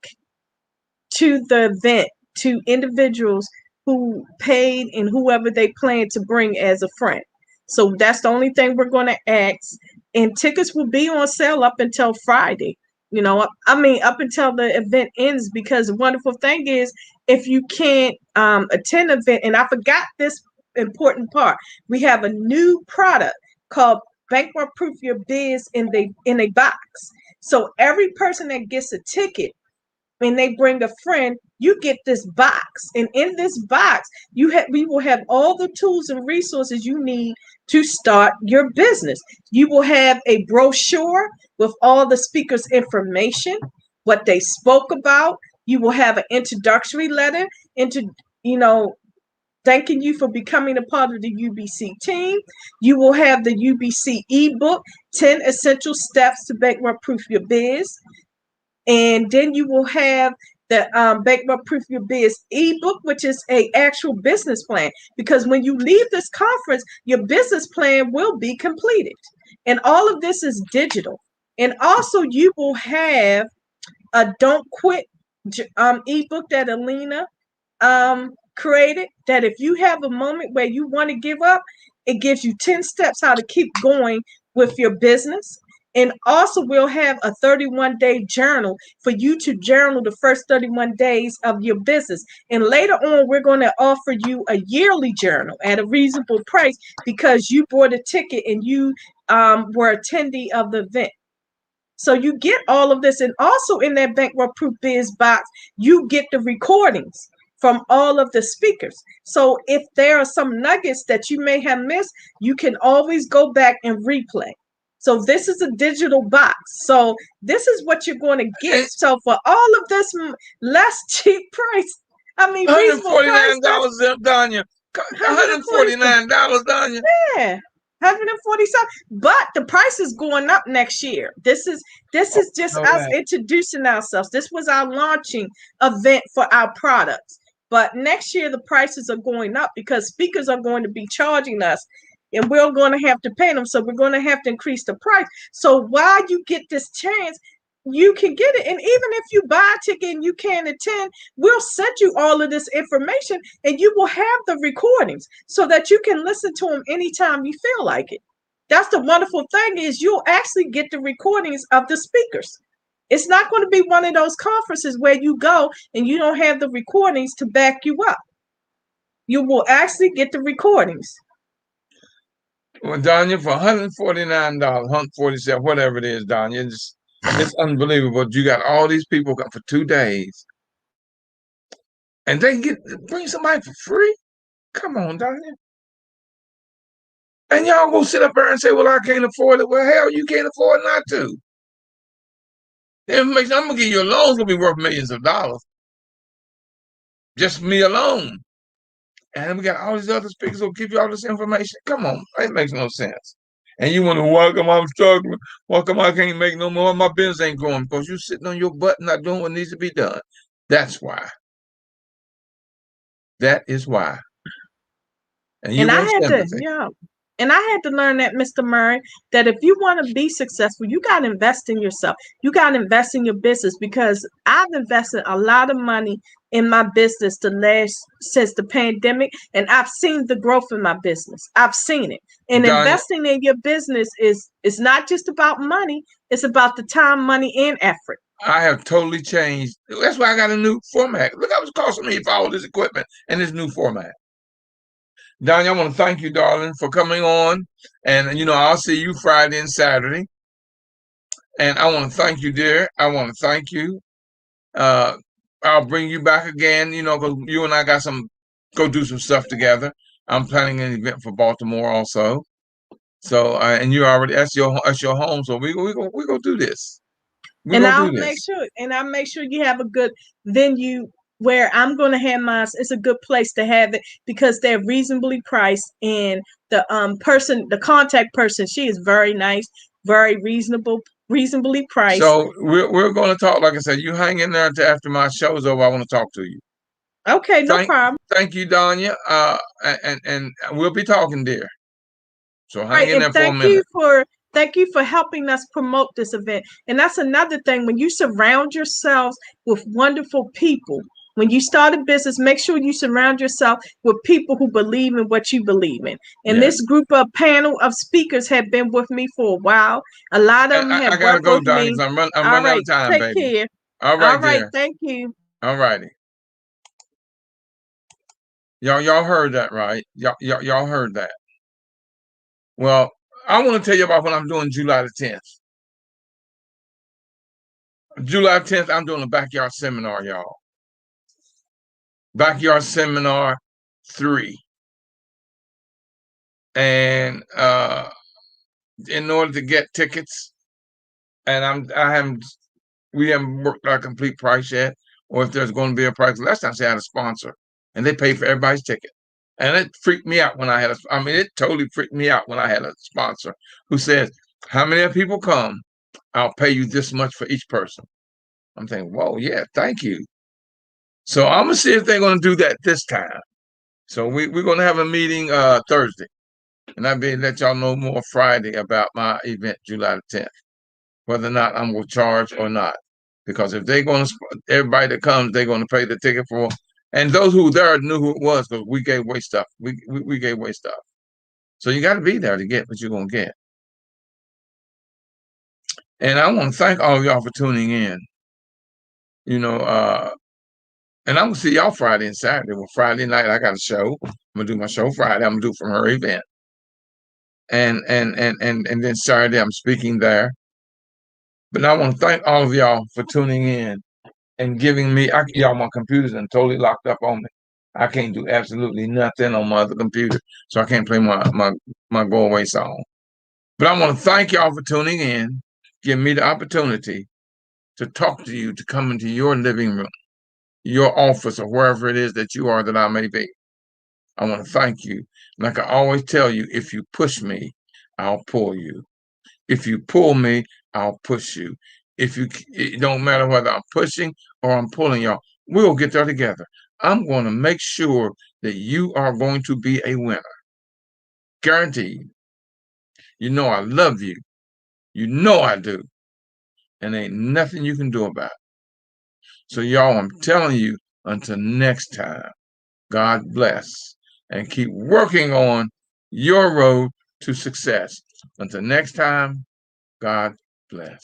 to the event to individuals who paid and whoever they plan to bring as a friend. So that's the only thing we're going to ask. And tickets will be on sale up until Friday. I mean, up until the event ends, because the wonderful thing is, if you can't attend an event, and I forgot this important part, we have a new product called Bankrupt Proof Your Biz in a box. So every person that gets a ticket, when they bring a friend, you get this box, and in this box, we will have all the tools and resources you need to start your business. You will have a brochure with all the speakers' information, what they spoke about. You will have an introductory letter into, you know, thanking you for becoming a part of the UBC team. You will have the UBC ebook, 10 Essential Steps to Bankrupt Proof Your Biz. And then you will have the Bankrupt Proof Your Biz ebook, which is a actual business plan. Because when you leave this conference, your business plan will be completed. And all of this is digital. And also you will have a Don't Quit ebook that Alina created, that if you have a moment where you want to give up, it gives you 10 steps how to keep going with your business. And also, we'll have a 31-day journal for you to journal the first 31 days of your business. And later on, we're going to offer you a yearly journal at a reasonable price, because you bought a ticket and you were attendee of the event. So you get all of this. And also in that Bankrupt Proof Biz box, you get the recordings from all of the speakers. So if there are some nuggets that you may have missed, you can always go back and replay. So this is a digital box. So this is what you're going to get. and So for all of this less cheap price, I mean reasonable prices, $149, Donya. $147. $149, Donya. Yeah. 147, but the price is going up next year. This is just Know us that. introducing ourselves. This was our launching event for our products, but next year the prices are going up because speakers are going to be charging us, and we're going to have to pay them, so we're going to have to increase the price. So while you get this chance, you can get it. And even if you buy a ticket and you can't attend, we'll send you all of this information, and you will have the recordings so that you can listen to them anytime you feel like it. That's the wonderful thing, is you'll actually get the recordings of the speakers. It's not going to be one of those conferences where you go and you don't have the recordings to back you up. You will actually get the recordings. Well, Donya, for $149, 147, whatever it is, Donya, it's unbelievable. You got all these people come for 2 days, and they bring somebody for free. Come on, Donya. And y'all go sit up there and say, "Well, I can't afford it." Well, hell, you can't afford not to. The information I'm gonna give you alone is gonna be worth millions of dollars, just me alone. And we got all these other speakers who'll give you all this information. Come on, it makes no sense. And you wonder, why come I'm struggling? Why come I can't make no more? My business ain't growing because you sitting on your butt not doing what needs to be done. That's why. That is why. And you And I want had to, sympathy. yeah. And I had to learn that, Mr. Murray, that if you want to be successful, you got to invest in yourself. You got to invest in your business, because I've invested a lot of money in my business since the pandemic, and I've seen the growth in my business. I've seen it. And Donya, investing in your business is not just about money, it's about the time, money, and effort. I have totally changed. That's why I got a new format. Look how it's costing me for all this equipment and this new format. Donya, I want to thank you, darling, for coming on. And, I'll see you Friday and Saturday. And I want to thank you, dear. I want to thank you. Uh, I'll bring you back again, because you and I got go do some stuff together. I'm planning an event for Baltimore also. So, and you already, that's your home. So we go do this. We're And going to I'll do make this. sure, you have a good venue where I'm going to have mine. It's a good place to have it because they're reasonably priced, and the contact person, she is very nice, very reasonably priced. So we're going to talk. Like I said, you hang in there until after my show's over. I want to talk to you. Okay, no problem. Thank you, Donya. And we'll be talking, dear. So All hang right, in and there for a minute. thank you for helping us promote this event. And that's another thing, when you surround yourselves with wonderful people, when you start a business, make sure you surround yourself with people who believe in what you believe in. And Yes. this group of panel of speakers have been with me for a while. A lot of them I have gotta worked go, with Donya, me. because I'm All running out right, of time, take baby. care. All All right, right, dear. thank you. All righty. Y'all heard that, right? Y'all heard that. Well, I want to tell you about what I'm doing July the 10th. July 10th, I'm doing a backyard seminar, y'all. Backyard seminar 3. And in order to get tickets, and we haven't worked out a complete price yet, or if there's going to be a price. Last time I had a sponsor, and they paid for everybody's ticket. And it freaked me out when it totally freaked me out when I had a sponsor who says, how many people come? I'll pay you this much for each person. I'm thinking, whoa, yeah, thank you. So I'm going to see if they're going to do that this time. So we're going to have a meeting Thursday. And I'll be let y'all know more Friday about my event, July the 10th, whether or not I'm going to charge or not. Because if they're going to, everybody that comes, they're going to pay the ticket for. And those who were there knew who it was because we gave away stuff. We gave away stuff. So you got to be there to get what you're going to get. And I want to thank all of y'all for tuning in. And I'm going to see y'all Friday and Saturday. Well, Friday night, I got a show. I'm going to do my show Friday. I'm going to do from her event. And then Saturday, I'm speaking there. But I want to thank all of y'all for tuning in and giving me, y'all, my computer's and totally locked up on me. I can't do absolutely nothing on my other computer, so I can't play my go away song. But I want to thank y'all for tuning in, give me the opportunity to talk to you, to come into your living room, your office, or wherever it is that you are that I may be. I want to thank you. Like I always tell you, if you push me, I'll pull you. If you pull me, I'll push you. It don't matter whether I'm pushing or I'm pulling y'all, we'll get there together. I'm going to make sure that you are going to be a winner. Guaranteed. You know I love you. You know I do. And ain't nothing you can do about it. So y'all, I'm telling you, until next time, God bless and keep working on your road to success. Until next time, God bless.